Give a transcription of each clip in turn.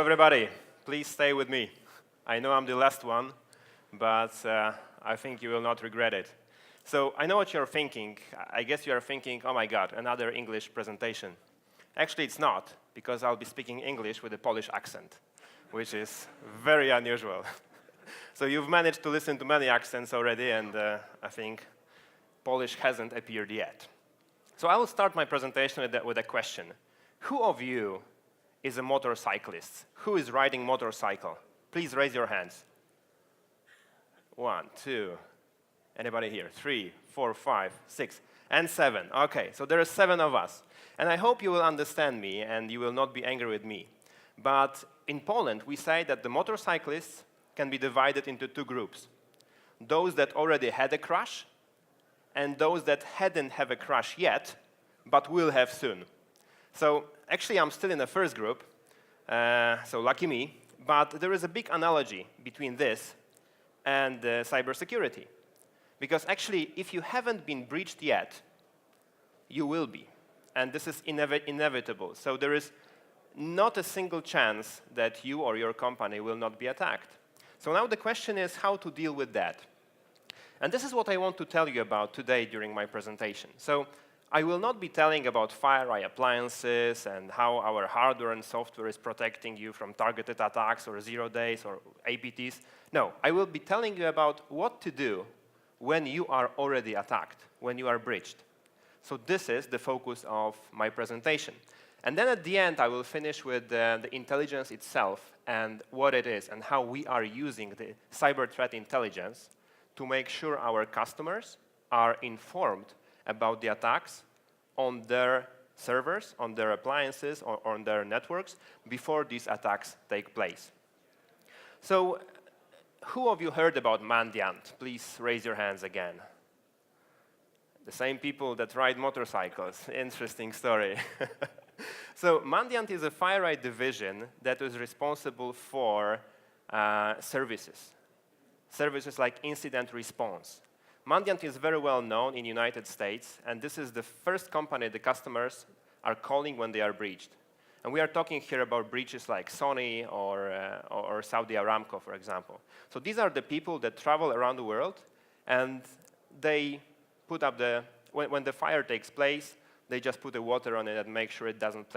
everybody. Please stay with me. I know I'm the last one, but I think you will not regret it. So I know what you're thinking. I guess you are thinking, oh my God, another English presentation. Actually, it's not, because I'll be speaking English with a Polish accent, which is very unusual. So you've managed to listen to many accents already, and I think Polish hasn't appeared yet. So I will start my presentation with a question. Who of you is a motorcyclist? Who is riding motorcycle? Please raise your hands. 1, 2. Anybody here? 3, 4, 5, 6, and 7. Okay, so there are 7 of us. And I hope you will understand me and you will not be angry with me. But in Poland, we say that the motorcyclists can be divided into 2 groups. Those that already had a crash and those that hadn't have a crash yet, but will have soon. So actually, I'm still in the first group, so lucky me. But there is a big analogy between this and cybersecurity. Because actually, if you haven't been breached yet, you will be. And this is inevitable. So there is not a single chance that you or your company will not be attacked. So now the question is how to deal with that. And this is what I want to tell you about today during my presentation. So I will not be telling about FireEye appliances and how our hardware and software is protecting you from targeted attacks or 0 days or APTs. No, I will be telling you about what to do when you are already attacked, when you are breached. So this is the focus of my presentation. And then at the end, I will finish with the intelligence itself and what it is and how we are using the cyber threat intelligence to make sure our customers are informed about the attacks on their servers, on their appliances, or on their networks before these attacks take place. So who of you heard about Mandiant? Please raise your hands again. The same people that ride motorcycles. Interesting story. So Mandiant is a FireEye division that is responsible for services like incident response. Mandiant is very well known in the United States, and this is the first company the customers are calling when they are breached. And we are talking here about breaches like Sony or Saudi Aramco, for example. So these are the people that travel around the world, and they put up when the fire takes place, they just put the water on it and make sure it doesn't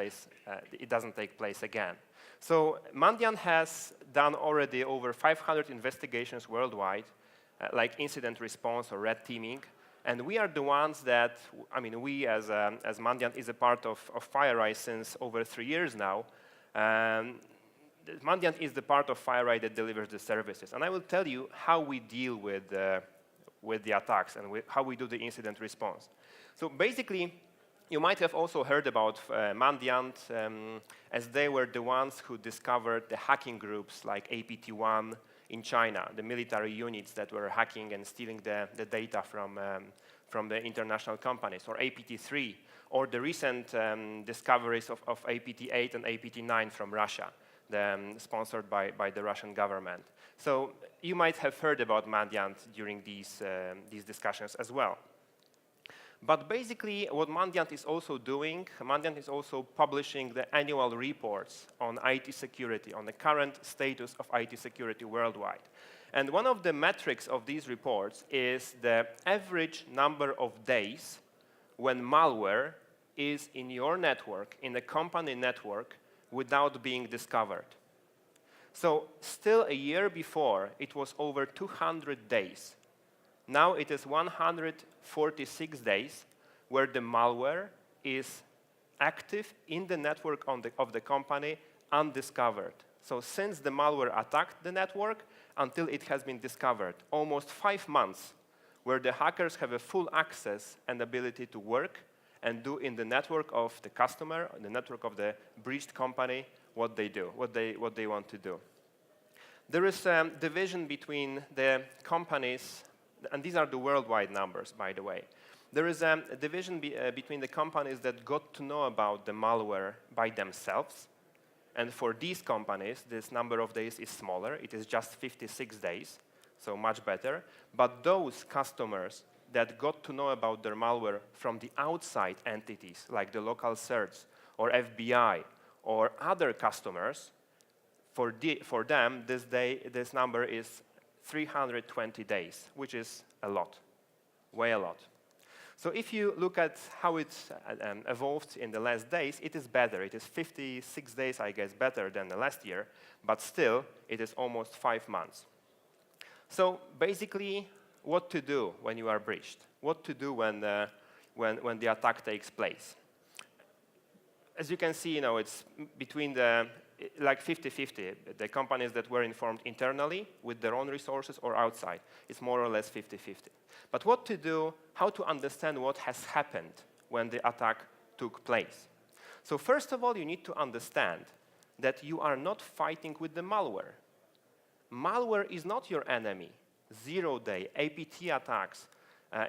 take place again. So Mandiant has done already over 500 investigations worldwide, like incident response or red teaming, and we are the ones that, we as Mandiant is a part of FireEye since over 3 years now. Mandiant is the part of FireEye that delivers the services, and I will tell you how we deal with the attacks and how we do the incident response. So basically, you might have also heard about Mandiant, as they were the ones who discovered the hacking groups like APT1 in China, the military units that were hacking and stealing the data from the international companies, or APT3, or the recent discoveries of APT8 and APT9 from Russia, sponsored by the Russian government. So you might have heard about Mandiant during these discussions as well. But basically, what Mandiant is also doing, Mandiant is also publishing the annual reports on IT security, on the current status of IT security worldwide. And one of the metrics of these reports is the average number of days when malware is in your network, in the company network, without being discovered. So still a year before, it was over 200 days. Now it is 146 days where the malware is active in the network of the company undiscovered. So since the malware attacked the network until it has been discovered, almost 5 months where the hackers have a full access and ability to work and do in the network of the customer, the network of the breached company, what they do, what they want to do. There is a division between the companies. And these are the worldwide numbers, by the way. There is a division between the companies that got to know about the malware by themselves. And for these companies, this number of days is smaller. It is just 56 days, so much better. But those customers that got to know about their malware from the outside entities, like the local CERTs or FBI or other customers, For them, this number is 320 days, which is a lot, way a lot. So if you look at how it's evolved in the last days, it is better. It is 56 days, I guess, better than the last year, but still, it is almost 5 months. So basically, what to do when you are breached? What to do when the attack takes place? As you can see, it's between like 50-50. The companies that were informed internally with their own resources or outside. It's more or less 50-50. But what to do, how to understand what has happened when the attack took place. So first of all, you need to understand that you are not fighting with the malware. Malware is not your enemy. Zero-day, APT attacks,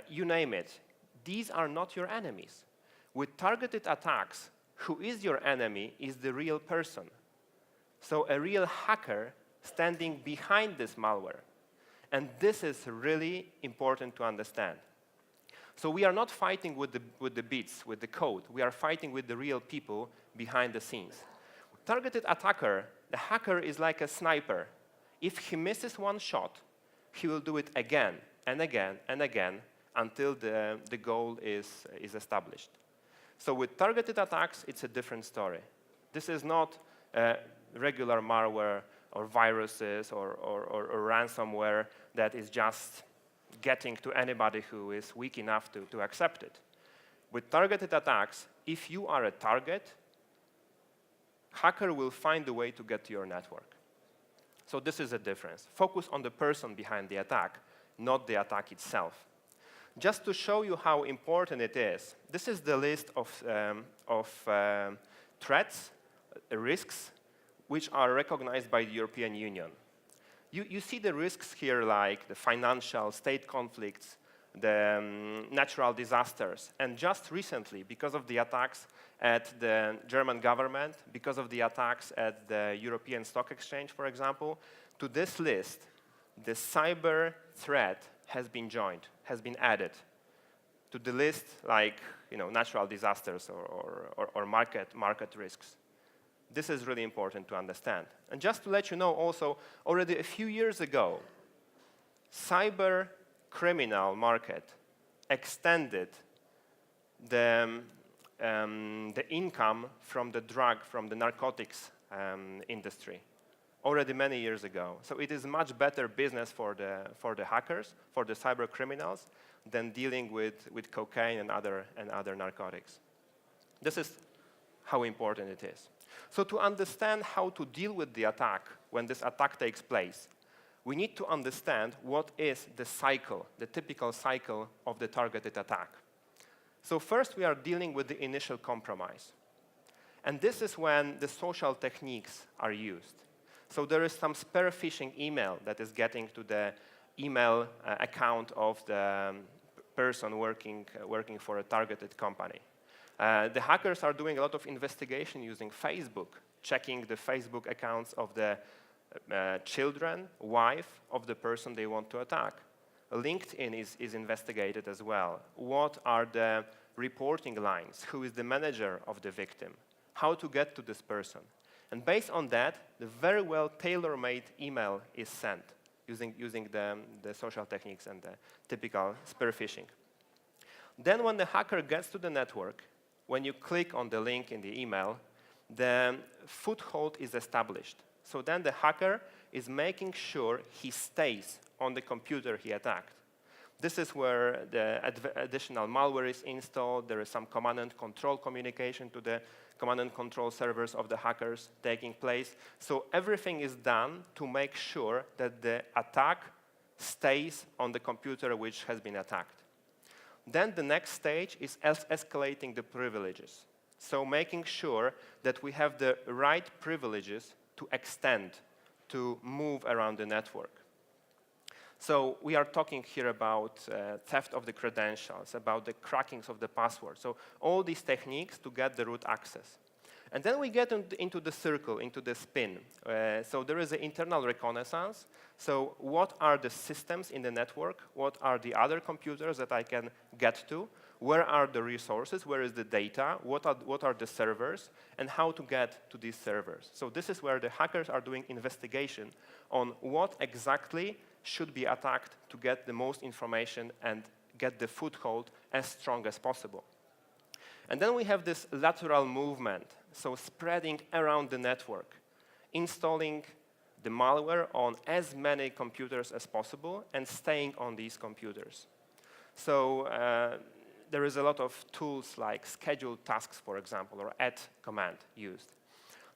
you name it. These are not your enemies. With targeted attacks, who is your enemy is the real person. So a real hacker standing behind this malware. And this is really important to understand. So we are not fighting with the bits, with the code. We are fighting with the real people behind the scenes. Targeted attacker, the hacker is like a sniper. If he misses one shot, he will do it again and again and again until the goal is established. So with targeted attacks, it's a different story. This is not regular malware or viruses or ransomware that is just getting to anybody who is weak enough to accept it. With targeted attacks, if you are a target, hacker will find a way to get to your network. So this is a difference. Focus on the person behind the attack, not the attack itself. Just to show you how important it is, this is the list of threats, risks, which are recognized by the European Union. You see the risks here like the financial, state conflicts, the natural disasters. And just recently, because of the attacks at the German government, because of the attacks at the European Stock Exchange, for example, to this list, the cyber threat has been joined, has been added to the list like natural disasters or market risks. This is really important to understand. And just to let you know also, already a few years ago, cyber criminal market extended the income from the narcotics industry already many years ago. So it is much better business for the hackers, for the cyber criminals, than dealing with cocaine and other narcotics. This is how important it is. So to understand how to deal with the attack when this attack takes place, we need to understand what is the cycle, the typical cycle of the targeted attack. So first we are dealing with the initial compromise. And this is when the social techniques are used. So there is some spear phishing email that is getting to the email account of the person working for a targeted company. The hackers are doing a lot of investigation using Facebook, checking the Facebook accounts of the children, wife of the person they want to attack. LinkedIn is investigated as well. What are the reporting lines? Who is the manager of the victim? How to get to this person? And based on that, the very well tailor-made email is sent using the social techniques and the typical spear phishing. Then when the hacker gets to the network, when you click on the link in the email, the foothold is established. So then the hacker is making sure he stays on the computer he attacked. This is where the additional malware is installed. There is some command and control communication to the command and control servers of the hackers taking place. So everything is done to make sure that the attack stays on the computer which has been attacked. Then the next stage is escalating the privileges. So making sure that we have the right privileges to extend, to move around the network. So we are talking here about theft of the credentials, about the crackings of the password. So all these techniques to get the root access. And then we get into the circle, into the spin. So there is an internal reconnaissance. So what are the systems in the network? What are the other computers that I can get to? where are the resources, where is the data, what are the servers, and how to get to these servers. So this is where the hackers are doing investigation on what exactly should be attacked to get the most information and get the foothold as strong as possible. And then we have this lateral movement, so spreading around the network, installing the malware on as many computers as possible and staying on these computers. So there is a lot of tools like schedule tasks, for example, or add command used.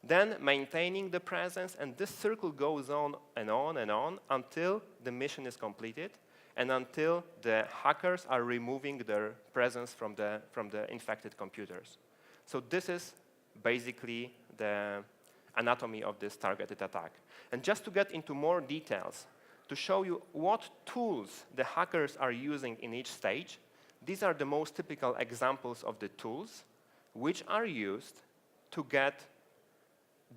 Then maintaining the presence, and this circle goes on and on and on until the mission is completed and until the hackers are removing their presence from the infected computers. So this is basically the anatomy of this targeted attack. And just to get into more details, to show you what tools the hackers are using in each stage, these are the most typical examples of the tools which are used to get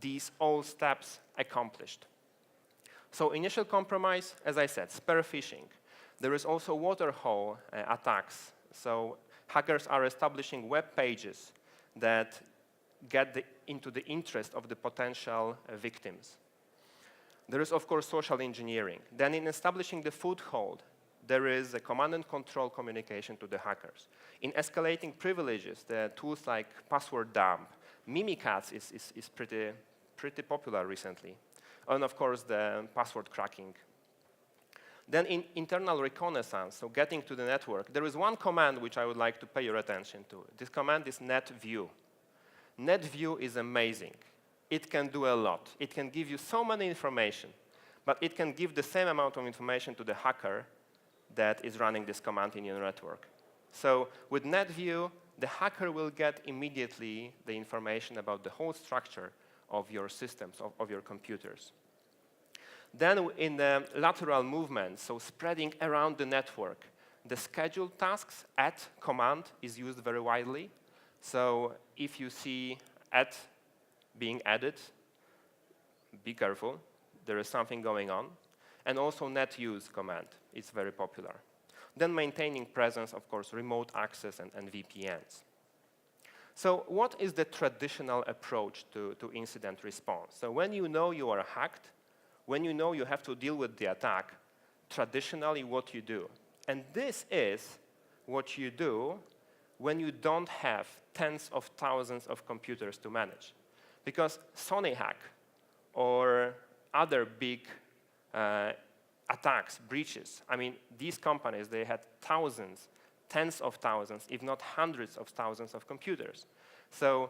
these all steps accomplished. So initial compromise, as I said, spear phishing. There is also waterhole attacks. So hackers are establishing web pages that get into the interest of the potential victims. There is, of course, social engineering. Then in establishing the foothold, there is a command and control communication to the hackers. In escalating privileges, the tools like password dump, Mimikatz is pretty popular recently. And of course, the password cracking. Then in internal reconnaissance, so getting to the network, there is one command which I would like to pay your attention to. This command is netview. Netview is amazing. It can do a lot. It can give you so many information, but it can give the same amount of information to the hacker that is running this command in your network. So with netview, the hacker will get immediately the information about the whole structure of your systems, of your computers. Then in the lateral movement, so spreading around the network, the scheduled tasks add command is used very widely. So if you see add being added, be careful. There is something going on. And also net use command is very popular. Then maintaining presence, of course, remote access and VPNs. So what is the traditional approach to incident response? So when you know you are hacked, when you know you have to deal with the attack, traditionally what you do. And this is what you do when you don't have tens of thousands of computers to manage. Because Sony hack or other big attacks, breaches, I mean, these companies, they had thousands, tens of thousands, if not hundreds of thousands of computers. So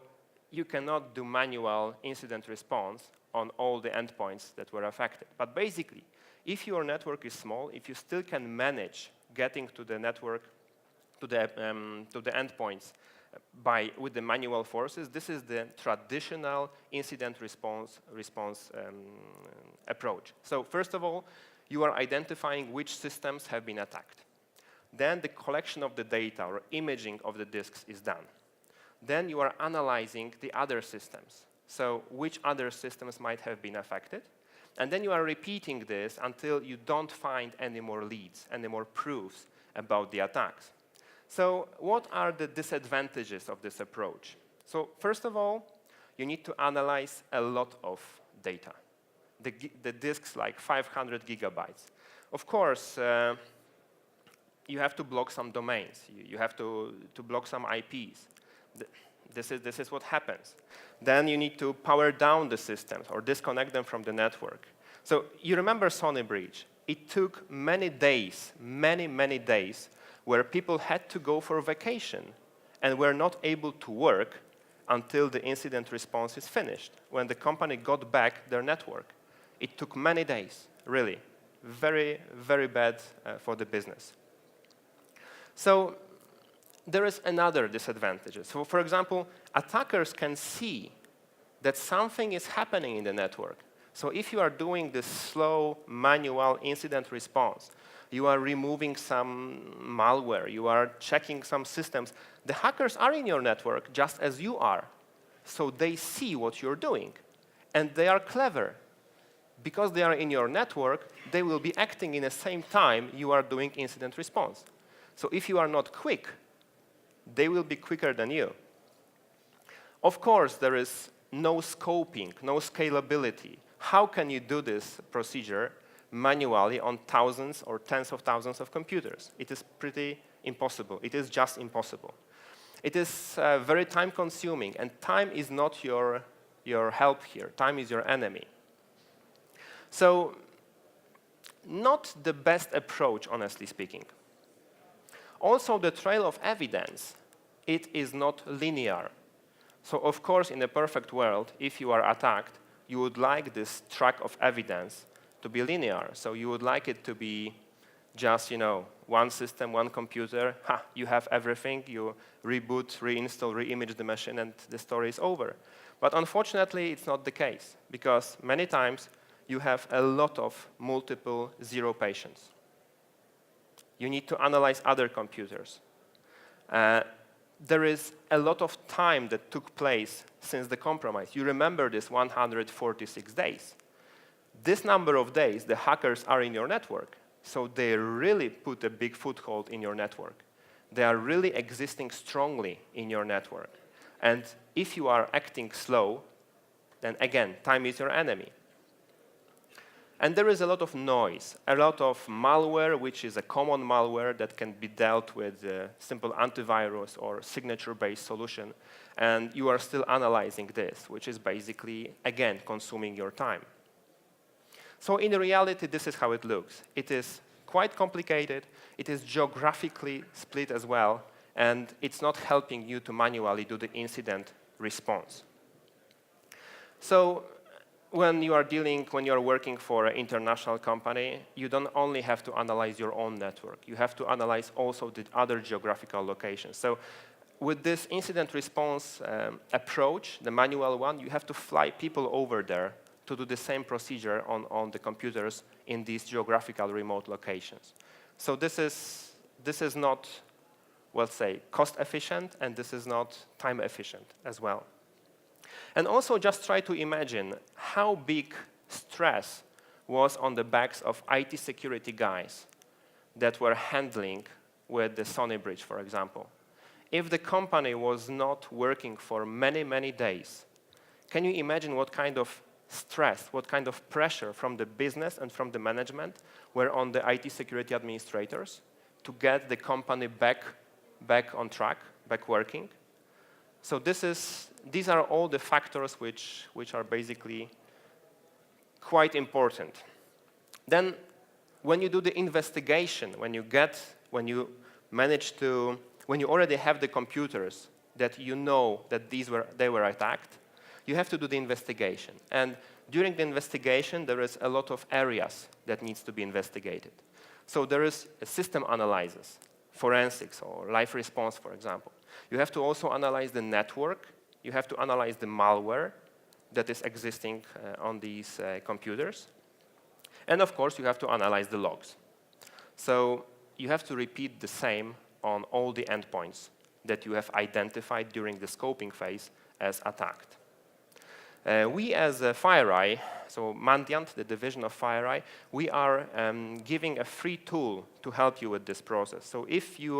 you cannot do manual incident response on all the endpoints that were affected. But basically, if your network is small, if you still can manage getting to the network, to the endpoints with the manual forces, this is the traditional incident response approach. So first of all, you are identifying which systems have been attacked. Then the collection of the data or imaging of the disks is done. Then you are analyzing the other systems. So which other systems might have been affected? And then you are repeating this until you don't find any more leads, any more proofs about the attacks. So what are the disadvantages of this approach? So first of all, you need to analyze a lot of data. The disks like 500 gigabytes. Of course, you have to block some domains. You have to block some IPs. This is what happens. Then you need to power down the systems or disconnect them from the network. So you remember Sony breach. It took many days, many days, where people had to go for vacation and were not able to work until the incident response is finished, when the company got back their network. It took many days, really. Very, very bad for the business. So there is another disadvantage. So for example, attackers can see that something is happening in the network. So if you are doing this slow manual incident response, you are removing some malware, you are checking some systems, the hackers are in your network just as you are. So they see what you're doing. And they are clever. Because they are in your network, they will be acting in the same time you are doing incident response. So if you are not quick, they will be quicker than you. Of course, there is no scoping, no scalability. How can you do this procedure manually on thousands or tens of thousands of computers? It is pretty impossible. It is just impossible. It is very time-consuming, and time is not your help here. Time is your enemy. So, not the best approach, honestly speaking. Also, the trail of evidence, it is not linear. So, of course, in a perfect world, if you are attacked, you would like this track of evidence to be linear. So you would like it to be just, one system, one computer. You have everything. You reboot, reinstall, reimage the machine, and the story is over. But unfortunately, it's not the case, because many times you have a lot of multiple zero patients. You need to analyze other computers. There is a lot of time that took place since the compromise. You remember this 146 days. This number of days, the hackers are in your network, so they really put a big foothold in your network. They are really existing strongly in your network. And if you are acting slow, then again, time is your enemy. And there is a lot of noise, a lot of malware, which is a common malware that can be dealt with a simple antivirus or signature-based solution. And you are still analyzing this, which is basically, again, consuming your time. So in reality, this is how it looks. It is quite complicated. It is geographically split as well. And it's not helping you to manually do the incident response. So when you are working for an international company, you don't only have to analyze your own network. You have to analyze also the other geographical locations. So with this incident response approach, the manual one, you have to fly people over there to do the same procedure on the computers in these geographical remote locations. So this is not, let's say, cost efficient, and this is not time efficient as well. And also just try to imagine how big stress was on the backs of IT security guys that were handling with the Sony bridge, for example. If the company was not working for many, many days, can you imagine what kind of stress, what kind of pressure from the business and from the management were on the IT security administrators to get the company back on track, back working? So these are all the factors which are basically quite important. Then when you do the investigation, when you already have the computers that you know that they were attacked, you have to do the investigation. And during the investigation, there is a lot of areas that needs to be investigated. So there is a system analysis, forensics or live response, for example. You have to also analyze the network. You have to analyze the malware that is existing on these computers. And of course, you have to analyze the logs. So you have to repeat the same on all the endpoints that you have identified during the scoping phase as attacked. We as FireEye, so Mandiant, the division of FireEye, we are giving a free tool to help you with this process. So if you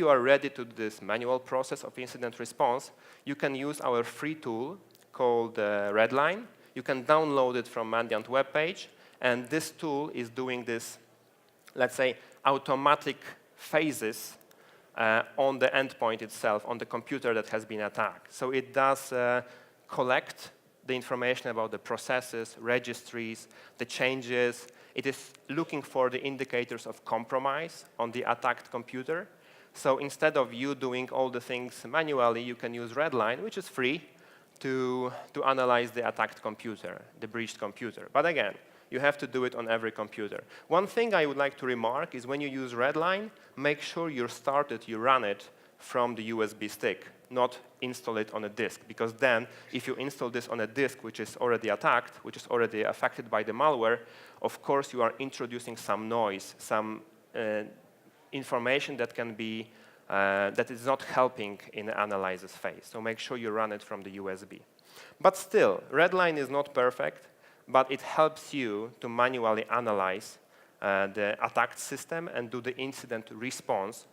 are ready to do this manual process of incident response, you can use our free tool called Redline. You can download it from Mandiant webpage, and this tool is doing this, let's say, automatic phases on the endpoint itself, on the computer that has been attacked. So it does collect the information about the processes, registries, the changes. It is looking for the indicators of compromise on the attacked computer. So instead of you doing all the things manually, you can use Redline, which is free, to analyze the attacked computer, the breached computer. But again, you have to do it on every computer. One thing I would like to remark is when you use Redline, make sure you run it from the USB stick, not install it on a disk. Because then, if you install this on a disk which is already attacked, which is already affected by the malware, of course you are introducing some noise, some information that can be that is not helping in the analysis phase. So make sure you run it from the USB. But still, Redline is not perfect, but it helps you to manually analyze the attacked system and do the incident response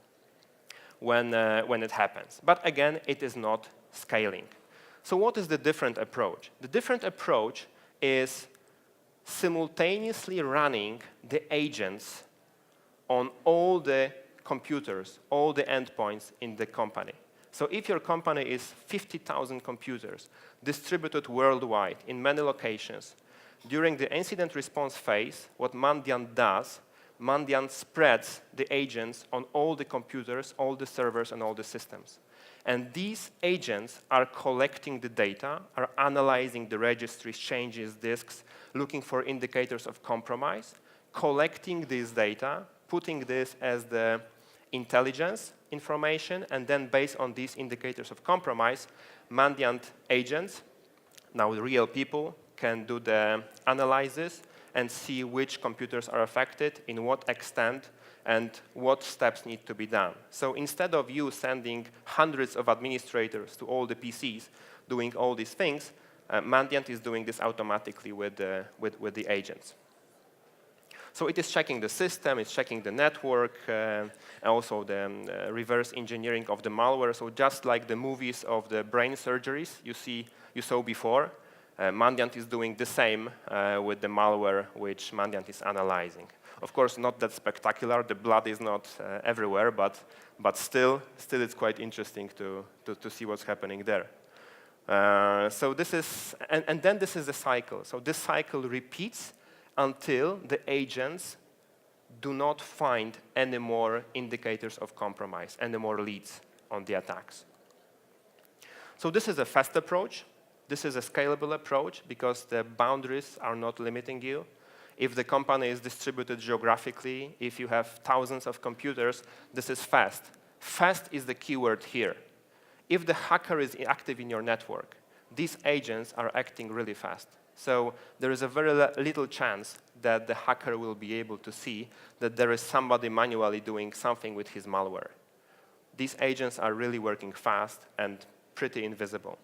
when it happens. But again, it is not scaling. So what is the different approach? The different approach is simultaneously running the agents on all the computers, all the endpoints in the company. So if your company is 50,000 computers distributed worldwide in many locations, during the incident response phase, what Mandiant does, Mandiant spreads the agents on all the computers, all the servers, and all the systems. And these agents are collecting the data, are analyzing the registries, changes, disks, looking for indicators of compromise, collecting this data, putting this as the intelligence information, and then based on these indicators of compromise, Mandiant agents, now the real people, can do the analysis and see which computers are affected, in what extent, and what steps need to be done. So instead of you sending hundreds of administrators to all the PCs doing all these things, Mandiant is doing this automatically with the agents. So it is checking the system, it's checking the network, and also the reverse engineering of the malware. So just like the movies of the brain surgeries you saw before, Mandiant is doing the same with the malware which Mandiant is analyzing. Of course, not that spectacular. The blood is not everywhere, but still it's quite interesting to see what's happening there. So this is, and then this is the cycle. So this cycle repeats until the agents do not find any more indicators of compromise, any more leads on the attacks. So this is a fast approach. This is a scalable approach because the boundaries are not limiting you. If the company is distributed geographically, if you have thousands of computers, this is fast. Fast is the keyword here. If the hacker is active in your network, these agents are acting really fast. So there is a very little chance that the hacker will be able to see that there is somebody manually doing something with his malware. These agents are really working fast and pretty invisible.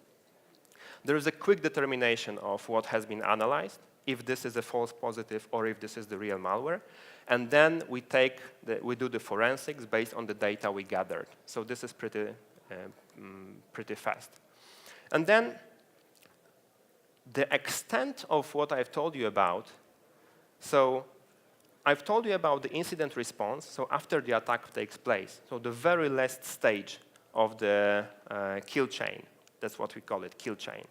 There is a quick determination of what has been analyzed, if this is a false positive or if this is the real malware. And then we do the forensics based on the data we gathered. So this is pretty fast. And then the extent of what I've told you about, so I've told you about the incident response, so after the attack takes place, so the very last stage of the kill chain. That's what we call it, kill chain.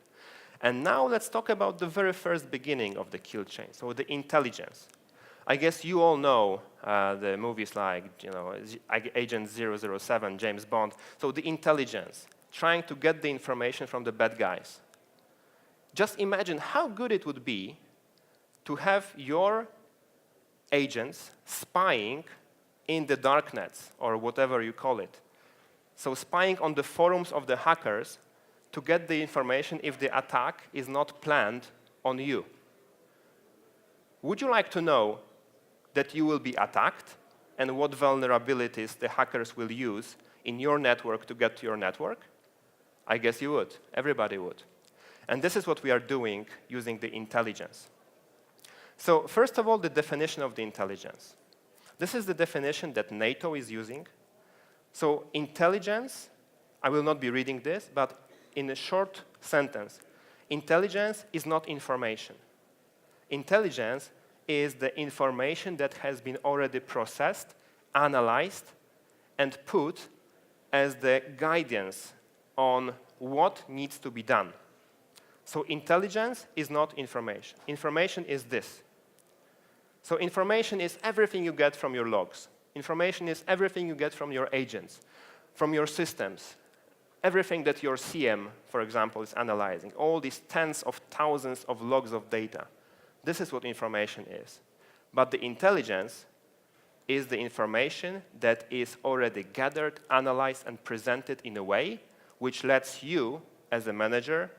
And now let's talk about the very first beginning of the kill chain, so the intelligence. I guess you all know the movies like Agent 007, James Bond. So the intelligence, trying to get the information from the bad guys. Just imagine how good it would be to have your agents spying in the darknets, or whatever you call it. So spying on the forums of the hackers to get the information if the attack is not planned on you. Would you like to know that you will be attacked and what vulnerabilities the hackers will use in your network to get to your network? I guess you would. Everybody would. And this is what we are doing using the intelligence. So first of all, the definition of the intelligence. This is the definition that NATO is using. So intelligence, I will not be reading this, but in a short sentence, intelligence is not information. Intelligence is the information that has been already processed, analyzed, and put as the guidance on what needs to be done. So intelligence is not information. Information is this. So information is everything you get from your logs. Information is everything you get from your agents, from your systems, everything that your CM, for example, is analyzing, all these tens of thousands of logs of data. This is what information is. But the intelligence is the information that is already gathered, analyzed, and presented in a way which lets you, as a manager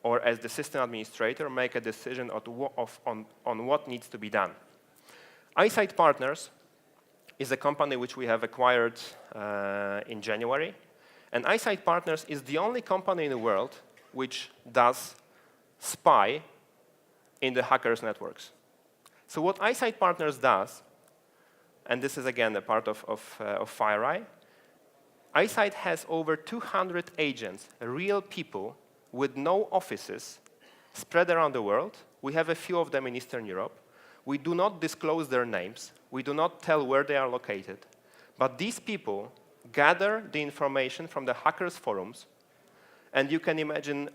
or as the system administrator, make a decision on what needs to be done. Eyesight Partners is a company which we have acquired in January. And Eyesight Partners is the only company in the world which does spy in the hackers' networks. So what Eyesight Partners does, and this is again a part of FireEye, iSight has over 200 agents, real people with no offices spread around the world. We have a few of them in Eastern Europe. We do not disclose their names. We do not tell where they are located. But these people gather the information from the hackers' forums. And you can imagine,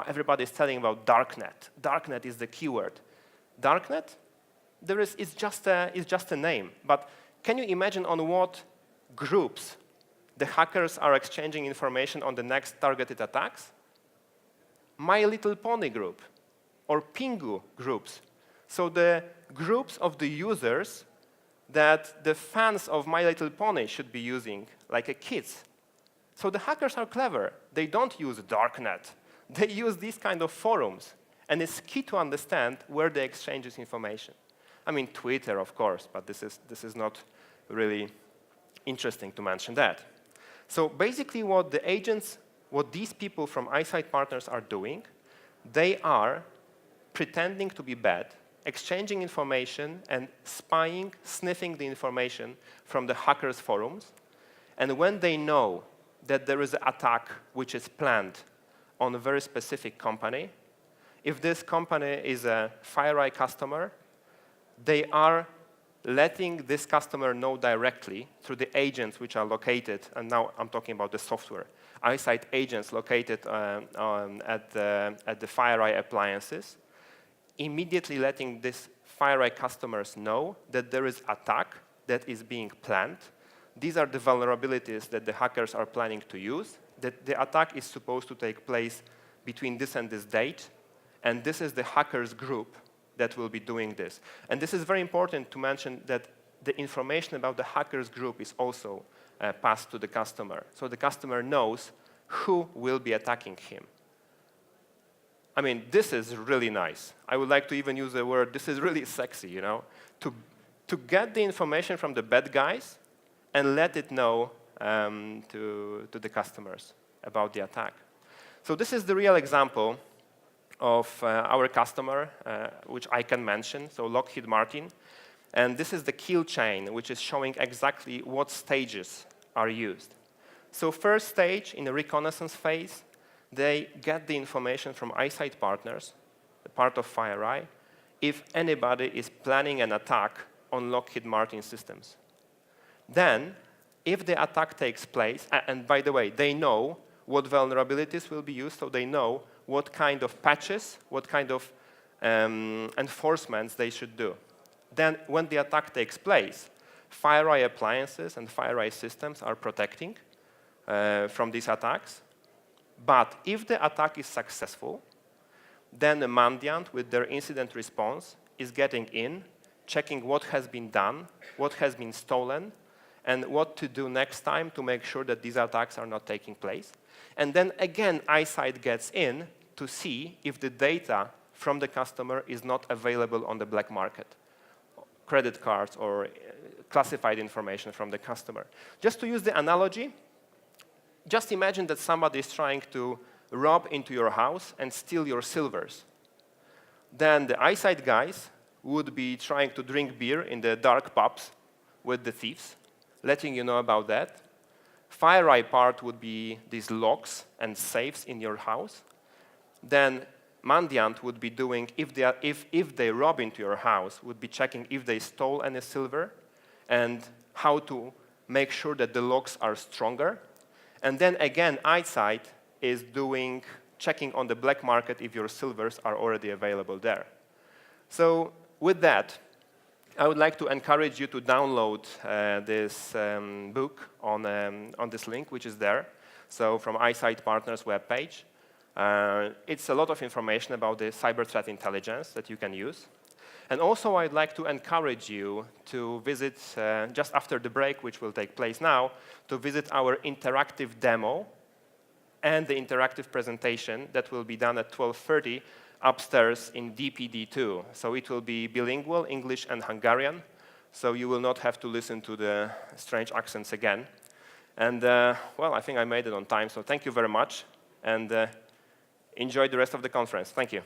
everybody's telling about darknet. Darknet is the keyword. Darknet? It's just a name. But can you imagine on what groups the hackers are exchanging information on the next targeted attacks? My Little Pony group or Pingu groups. So the groups of the users that the fans of My Little Pony should be using, like kids. So the hackers are clever. They don't use darknet. They use these kind of forums. And it's key to understand where they exchange this information. I mean, Twitter, of course, but this is not really interesting to mention that. So basically what these people from iSight partners are doing, they are pretending to be bad, exchanging information and spying, sniffing the information from the hackers' forums. And when they know that there is an attack which is planned on a very specific company, if this company is a FireEye customer, they are letting this customer know directly through the agents which are located, and now I'm talking about the software, iSight agents located at the FireEye appliances, immediately letting these FireEye customers know that there is attack that is being planned. These are the vulnerabilities that the hackers are planning to use, that the attack is supposed to take place between this and this date, and this is the hackers group that will be doing this. And this is very important to mention that the information about the hackers group is also passed to the customer. So the customer knows who will be attacking him. I mean, this is really nice. I would like to even use the word, this is really sexy, you know, to get the information from the bad guys and let it know to the customers about the attack. So this is the real example of our customer, which I can mention, so Lockheed Martin. And this is the kill chain, which is showing exactly what stages are used. So first stage, in the reconnaissance phase, they get the information from iSight partners, the part of FireEye, if anybody is planning an attack on Lockheed Martin systems. Then, if the attack takes place, and by the way, they know what vulnerabilities will be used, so they know what kind of patches, what kind of enforcements they should do. Then, when the attack takes place, FireEye appliances and FireEye systems are protecting from these attacks. But if the attack is successful, then the Mandiant, with their incident response, is getting in, checking what has been done, what has been stolen, and what to do next time to make sure that these attacks are not taking place. And then again, iSight gets in to see if the data from the customer is not available on the black market, credit cards or classified information from the customer. Just to use the analogy, just imagine that somebody is trying to rob into your house and steal your silvers. Then the iSight guys would be trying to drink beer in the dark pubs with the thieves, letting you know about that. FireEye part would be these locks and safes in your house. Then Mandiant would be doing, if they rob into your house, would be checking if they stole any silver and how to make sure that the locks are stronger. And then again, iSight is checking on the black market if your silvers are already available there. So with that, I would like to encourage you to download this book on this link, which is there. So from iSight Partners webpage. It's a lot of information about the cyber threat intelligence that you can use. And also, I'd like to encourage you to visit, just after the break, which will take place now, to visit our interactive demo and the interactive presentation that will be done at 12:30 upstairs in DPD2. So it will be bilingual, English and Hungarian, so you will not have to listen to the strange accents again. And, well, I think I made it on time, so thank you very much, and enjoy the rest of the conference. Thank you.